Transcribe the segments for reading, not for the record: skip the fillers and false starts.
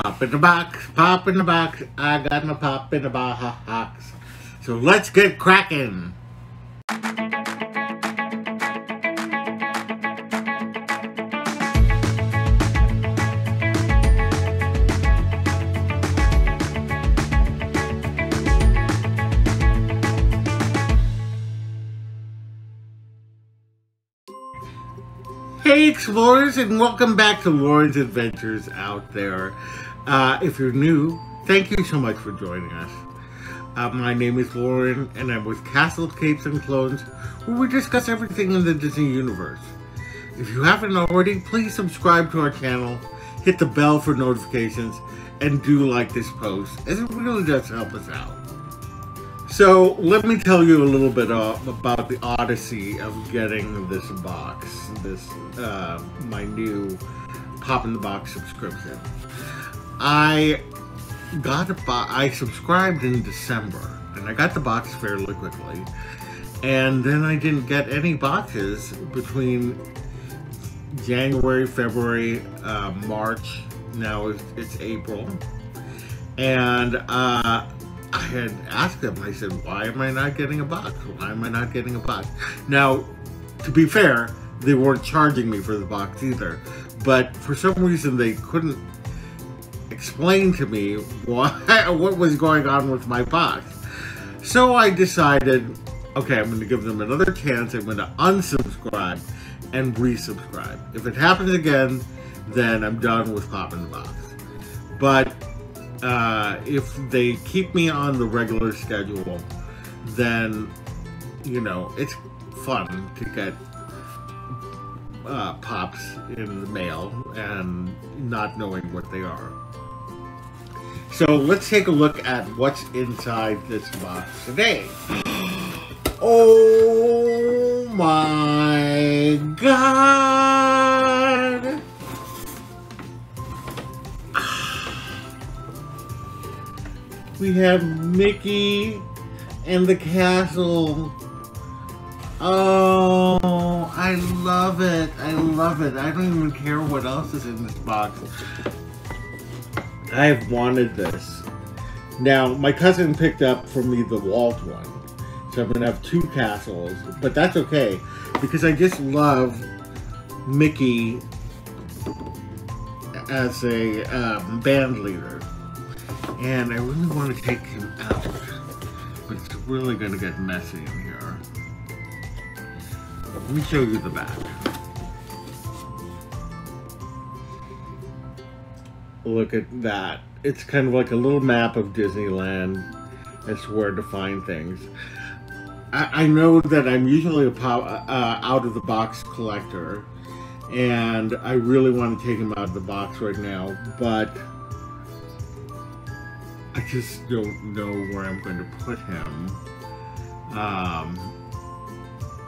Pop in the box, pop in the box. I got my pop in the box. So let's get cracking. Hey explorers, and welcome back to Loren's Adventures out there. If you're new, thank you so much for joining us. My name is Loren, and I'm with Castles, Capes, and Clones, where we discuss everything in the Disney universe. If you haven't already, please subscribe to our channel, hit the bell for notifications, and do like this post, as it really does help us out. So, let me tell you a little bit about the odyssey of getting this box, my new Pop in the Box subscription. I subscribed in December, and I got the box fairly quickly, and then I didn't get any boxes between January, February, March, now it's April, and I had asked them, I said, why am I not getting a box? Why am I not getting a box? Now, to be fair, they weren't charging me for the box either, but for some reason they couldn't explain to me what was going on with my box. So I decided, okay, I'm going to give them another chance. I'm going to unsubscribe and resubscribe. If it happens again, then I'm done with Pop in the Box. But if they keep me on the regular schedule, then, you know, it's fun to get pops in the mail and not knowing what they are. So let's take a look at what's inside this box today. Oh my God! We have Mickey and the castle. Oh, I love it. I love it. I don't even care what else is in this box. I've wanted this. Now, my cousin picked up for me the Walt one. So I'm going to have two castles. But that's okay, because I just love Mickey as a band leader. And I really want to take him out, but it's really going to get messy in here. Let me show you the back. Look at that. It's kind of like a little map of Disneyland as to where to find things. I know that I'm usually a out-of-the-box collector, and I really want to take him out of the box right now, but I just don't know where I'm going to put him,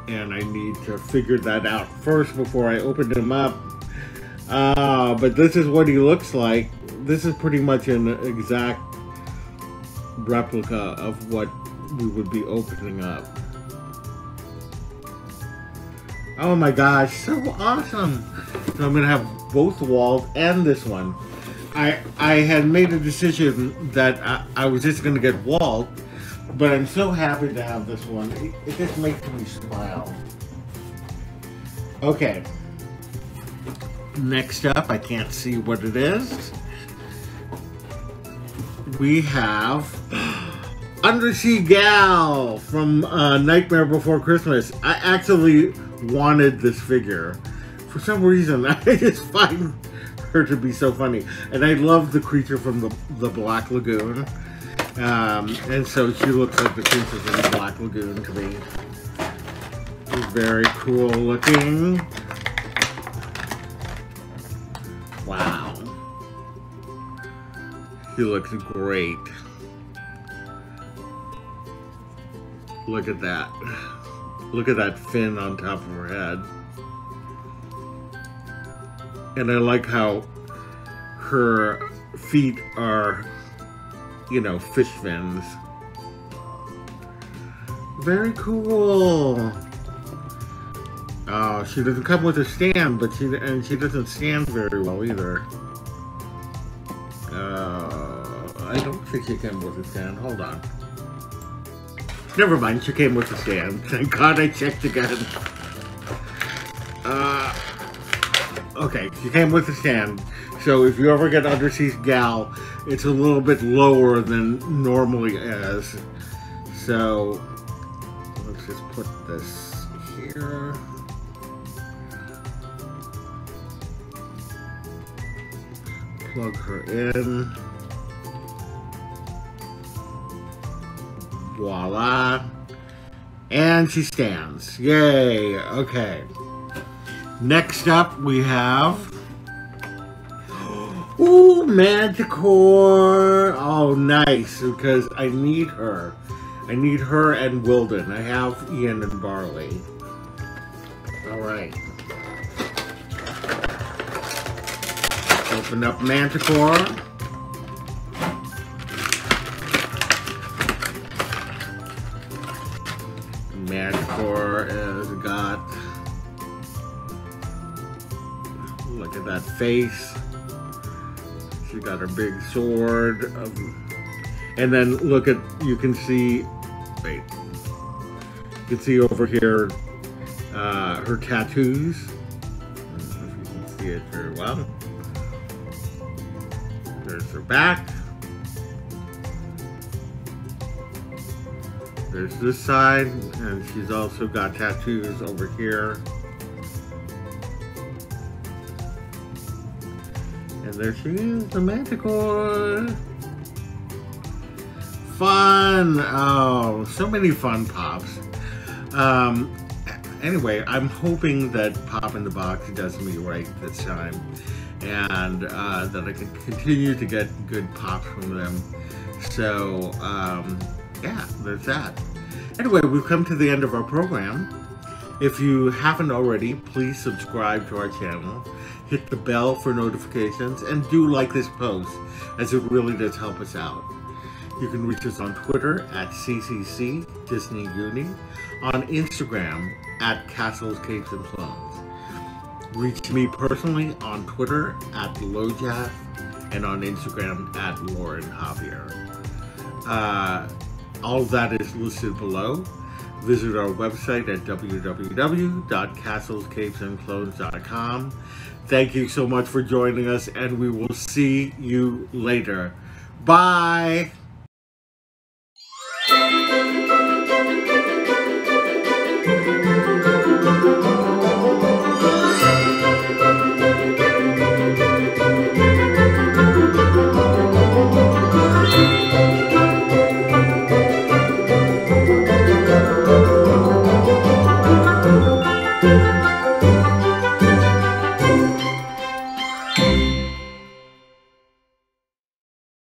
and I need to figure that out first before I open him up. But this is what he looks like. This is pretty much an exact replica of what we would be opening up. Oh my gosh, so awesome! So I'm gonna have both Walt and this one. I had made a decision that I was just going to get Walt, but I'm so happy to have this one. It just makes me smile. Okay. Next up, I can't see what it is. We have Undersea Gal from Nightmare Before Christmas. I actually wanted this figure. For some reason, I just find her to be so funny, and I love the creature from the Black Lagoon, and so she looks like the creature from the Black Lagoon to me. Very cool looking. Wow, she looks great. Look at that. Look at that fin on top of her head. And I like how her feet are, you know, fish fins. Very cool. She doesn't come with a stand, but she doesn't stand very well either. I don't think she came with a stand. Hold on. Never mind, she came with a stand. Thank God I checked again. Okay, she came with a stand. So if you ever get Underseas Gal, it's a little bit lower than normally is. So let's just put this here. Plug her in. Voila. And she stands. Yay. Okay. Next up we have... Ooh, Manticore. Oh, nice. Because I need her. I need her and Wilden. I have Ian and Barley. Alright. Open up Manticore. Manticore has got... Look at that face. She got her big sword. And then look at... You can see... Wait. You can see over here her tattoos. I don't know if you can see it very well. There's her back. There's this side, and she's also got tattoos over here. And there she is, the Manticore. Fun! Oh, so many fun pops. Anyway, I'm hoping that Pop in the Box does me right this time. And that I can continue to get good pops from them. So, yeah, there's that. Anyway, we've come to the end of our program. If you haven't already, please subscribe to our channel, hit the bell for notifications, and do like this post, as it really does help us out. You can reach us on Twitter at CCC Disney Uni, on Instagram at Castles, Capes, and Clones. Reach me personally on Twitter at Lojath and on Instagram at Loren Javier. All of that is listed below. Visit our website at www.castlescapesandclones.com. Thank you so much for joining us, and we will see you later. Bye! Thank you.